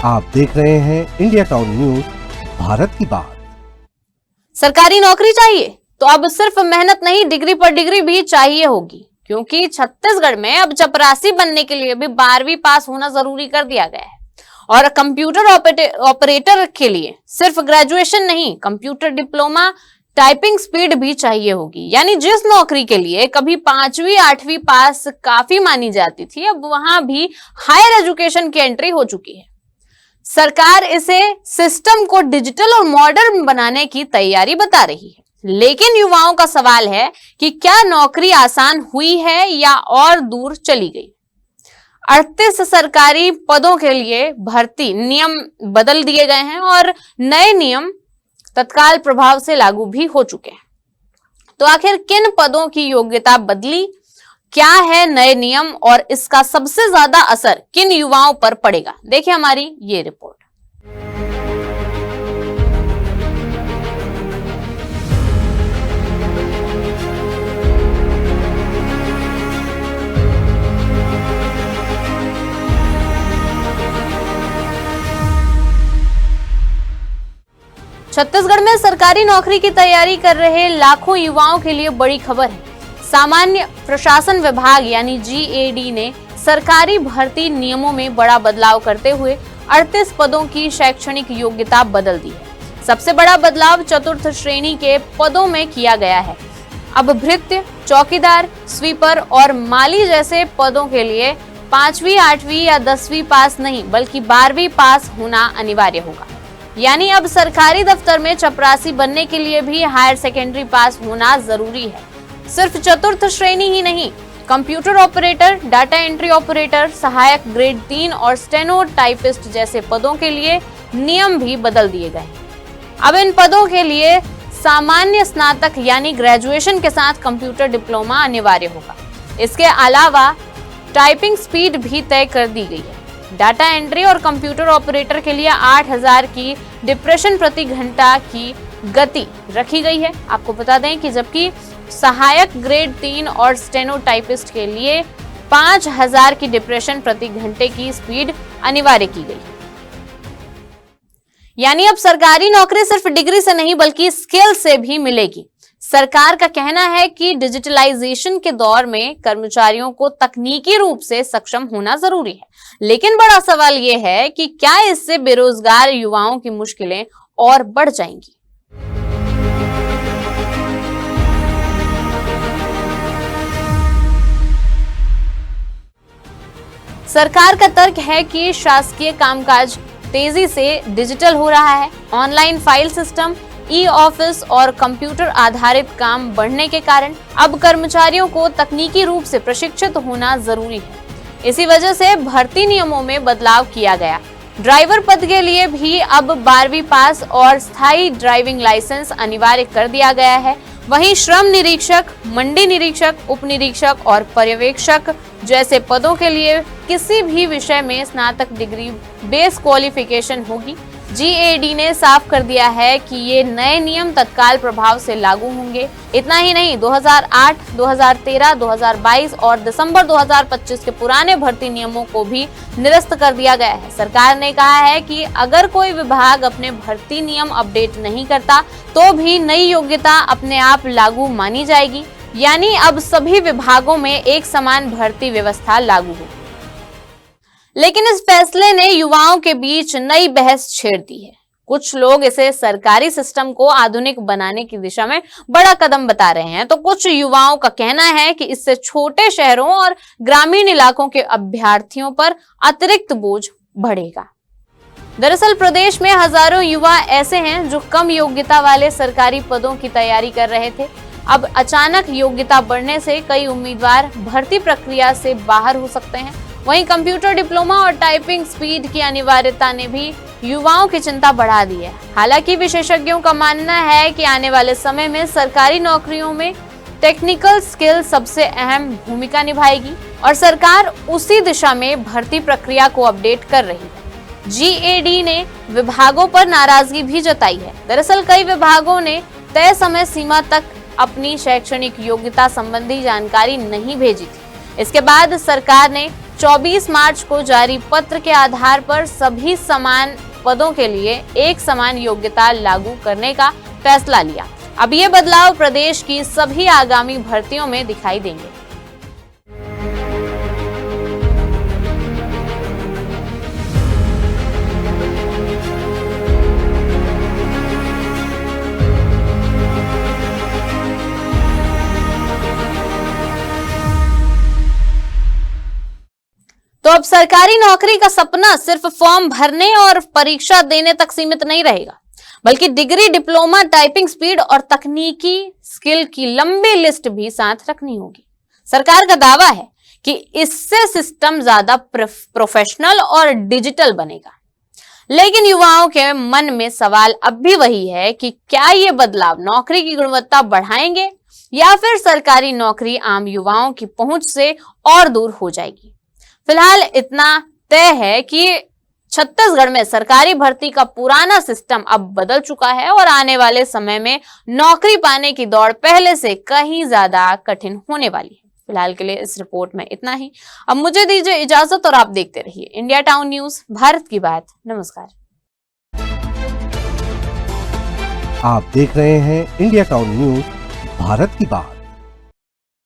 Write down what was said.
आप देख रहे हैं इंडिया टाउन न्यूज, भारत की बात। सरकारी नौकरी चाहिए तो अब सिर्फ मेहनत नहीं, डिग्री पर डिग्री भी चाहिए होगी, क्योंकि छत्तीसगढ़ में अब चपरासी बनने के लिए भी 12वीं पास होना जरूरी कर दिया गया है। और कंप्यूटर ऑपरेटर के लिए सिर्फ ग्रेजुएशन नहीं, कंप्यूटर डिप्लोमा, टाइपिंग स्पीड भी चाहिए होगी। यानी जिस नौकरी के लिए कभी 5वीं 8वीं पास काफी मानी जाती थी, अब वहां भी हायर एजुकेशन की एंट्री हो चुकी है। सरकार इसे सिस्टम को डिजिटल और मॉडर्न बनाने की तैयारी बता रही है, लेकिन युवाओं का सवाल है कि क्या नौकरी आसान हुई है या और दूर चली गई। 38 सरकारी पदों के लिए भर्ती नियम बदल दिए गए हैं और नए नियम तत्काल प्रभाव से लागू भी हो चुके हैं। तो आखिर किन पदों की योग्यता बदली, क्या है नए नियम और इसका सबसे ज्यादा असर किन युवाओं पर पड़ेगा, देखिए हमारी ये रिपोर्ट। छत्तीसगढ़ में सरकारी नौकरी की तैयारी कर रहे लाखों युवाओं के लिए बड़ी खबर है। सामान्य प्रशासन विभाग यानी GAD ने सरकारी भर्ती नियमों में बड़ा बदलाव करते हुए 38 पदों की शैक्षणिक योग्यता बदल दी है। सबसे बड़ा बदलाव चतुर्थ श्रेणी के पदों में किया गया है। अब भृत्य, चौकीदार, स्वीपर और माली जैसे पदों के लिए 5वीं 8वीं या 10वीं पास नहीं बल्कि 12वीं पास होना अनिवार्य होगा। यानी अब सरकारी दफ्तर में चपरासी बनने के लिए भी हायर सेकेंडरी पास होना जरूरी है। सिर्फ चतुर्थ श्रेणी ही नहीं, computer operator, data entry operator, सहायक ग्रेड 3 और स्टेनो टाइपिस्ट जैसे पदों के लिए नियम भी बदल दिए गए। अब इन पदों के लिए सामान्य स्नातक यानी ग्रेजुएशन के साथ कंप्यूटर डिप्लोमा अनिवार्य होगा। इसके अलावा टाइपिंग स्पीड भी तय कर दी गई है। डाटा एंट्री और कंप्यूटर ऑपरेटर के लिए 8000 की डिप्रेशन प्रति घंटा की गति रखी गई है। आपको बता दें कि जबकि सहायक ग्रेड 3 और स्टेनो टाइपिस्ट के लिए 5000 की डिप्रेशन प्रति घंटे की स्पीड अनिवार्य की गई। यानी अब सरकारी नौकरी सिर्फ डिग्री से नहीं बल्कि स्किल से भी मिलेगी। सरकार का कहना है कि डिजिटलाइजेशन के दौर में कर्मचारियों को तकनीकी रूप से सक्षम होना जरूरी है, लेकिन बड़ा सवाल यह है कि क्या इससे बेरोजगार युवाओं की मुश्किलें और बढ़ जाएंगी। सरकार का तर्क है कि शासकीय कामकाज तेजी से डिजिटल हो रहा है। ऑनलाइन फाइल सिस्टम, ई-ऑफिस और कंप्यूटर आधारित काम बढ़ने के कारण अब कर्मचारियों को तकनीकी रूप से प्रशिक्षित होना जरूरी है। इसी वजह से भर्ती नियमों में बदलाव किया गया। ड्राइवर पद के लिए भी अब 12वीं पास और स्थायी ड्राइविंग लाइसेंस अनिवार्य कर दिया गया है। वहीं श्रम निरीक्षक, मंडी निरीक्षक, उप निरीक्षक और पर्यवेक्षक जैसे पदों के लिए किसी भी विषय में स्नातक डिग्री बेस क्वालिफिकेशन होगी। GAD ने साफ कर दिया है कि ये नए नियम तत्काल प्रभाव से लागू होंगे। इतना ही नहीं, 2008, 2013, 2022 और दिसंबर 2025 के पुराने भर्ती नियमों को भी निरस्त कर दिया गया है। सरकार ने कहा है कि अगर कोई विभाग अपने भर्ती नियम अपडेट नहीं करता तो भी नई योग्यता अपने आप लागू मानी जाएगी। यानी अब सभी विभागों में एक समान भर्ती व्यवस्था लागू होगी। लेकिन इस फैसले ने युवाओं के बीच नई बहस छेड़ दी है। कुछ लोग इसे सरकारी सिस्टम को आधुनिक बनाने की दिशा में बड़ा कदम बता रहे हैं, तो कुछ युवाओं का कहना है कि इससे छोटे शहरों और ग्रामीण इलाकों के अभ्यर्थियों पर अतिरिक्त बोझ बढ़ेगा। दरअसल प्रदेश में हजारों युवा ऐसे हैं जो कम योग्यता वाले सरकारी पदों की तैयारी कर रहे थे। अब अचानक योग्यता बढ़ने से कई उम्मीदवार भर्ती प्रक्रिया से बाहर हो सकते हैं। वहीं कंप्यूटर डिप्लोमा और टाइपिंग स्पीड की अनिवार्यता ने भी युवाओं की चिंता बढ़ा दी है। हालांकि विशेषज्ञों का मानना है कि आने वाले समय में सरकारी नौकरियों में टेक्निकल स्किल सबसे अहम भूमिका निभाएगी और सरकार उसी दिशा में भर्ती प्रक्रिया को अपडेट कर रही है। GAD ने विभागों पर नाराजगी भी जताई है। दरअसल कई विभागों ने तय समय सीमा तक अपनी शैक्षणिक योग्यता संबंधी जानकारी नहीं भेजी थी। इसके बाद सरकार ने 24 मार्च को जारी पत्र के आधार पर सभी समान पदों के लिए एक समान योग्यता लागू करने का फैसला लिया। अब ये बदलाव प्रदेश की सभी आगामी भर्तियों में दिखाई देंगे। तो अब सरकारी नौकरी का सपना सिर्फ फॉर्म भरने और परीक्षा देने तक सीमित नहीं रहेगा, बल्कि डिग्री, डिप्लोमा, टाइपिंग स्पीड और तकनीकी स्किल की लंबी लिस्ट भी साथ रखनी होगी। सरकार का दावा है कि इससे सिस्टम ज्यादा प्रोफेशनल और डिजिटल बनेगा। लेकिन युवाओं के मन में सवाल अब भी वही है कि क्या ये बदलाव नौकरी की गुणवत्ता बढ़ाएंगे या फिर सरकारी नौकरी आम युवाओं की पहुंच से और दूर हो जाएगी। फिलहाल इतना तय है कि छत्तीसगढ़ में सरकारी भर्ती का पुराना सिस्टम अब बदल चुका है और आने वाले समय में नौकरी पाने की दौड़ पहले से कहीं ज्यादा कठिन होने वाली है। फिलहाल के लिए इस रिपोर्ट में इतना ही। अब मुझे दीजिए इजाजत और आप देखते रहिए इंडिया टाउन न्यूज, भारत की बात। नमस्कार। आप देख रहे हैं इंडिया टाउन न्यूज, भारत की बात।